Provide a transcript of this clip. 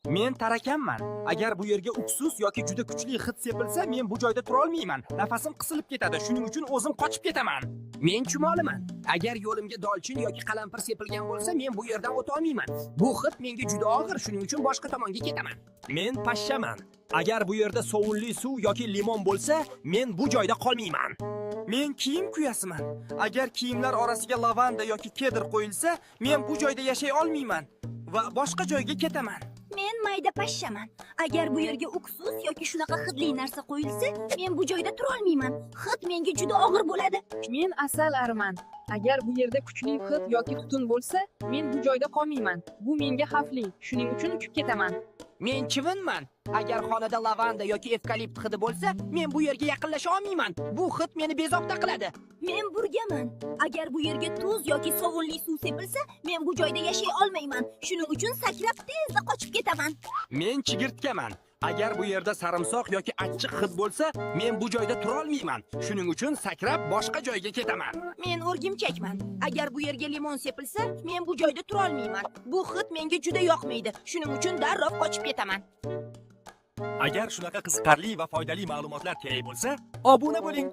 Men tarakanman. Agar bu yerga uksus yoki juda kuchli hid sepilsa, men bu joyda tura olmayman. Nafasim qisilib ketadi. Shuning uchun o'zim qochib ketaman. Men chumoliman. Agar yo'limga dolchin yoki qalampir sepilgan bo'lsa, men bu yerdan o'ta olmayman. Bu hid menga juda og'ir, shuning uchun boshqa tomonga ketaman. Men pashshaman. Agar bu yerda sovunli suv yoki limon bo'lsa, men bu joyda qolmayman. Men kiyim kuyasiman. Agar kiyimlar orasiga lavanda yoki kedr qo'yilsa, men bu joyda yashay olmayman va boshqa joyga ketaman. Men mayda pashshaman. Agar bu yerga uksus yoki shunaqa hidli narsa qo'yilsa, men bu joyda tura olmayman. Hid menga juda og'ir bo'ladi. Men asal ariman. Agar bu yerda kuchli hid yoki tutun bo'lsa, men bu joyda qolmayman. Bu menga xavfli, shuning uchun uchib ketaman. Men chivinman. Agar xonada lavanda yoki evkalipt hidi bo'lsa, men bu yerga yaqinlasha olmayman. Bu hid meni bezovta qiladi. Men burgaman. Agar bu yerga tuz yoki sovunli suv sepilsa, men bu joyda yashay olmayman. Shuning uchun sakrab tezda qochib ketaman. Men chigirtkaman. Agar bu yerda sarimsoq yoki achchiq hid bo'lsa, men bu joyda tura olmayman. Shuning uchun sakrab boshqa joyga ketaman. Men o'rgimchakman. Agar bu yerga limon sepilsa, men bu joyda tura olmayman. Bu hid menga juda yoqmaydi. Shuning uchun darrov qochib ketaman. Agar shunaqa qiziqarli va foydali ma'lumotlar kerak bo'lsa, obuna bo'ling.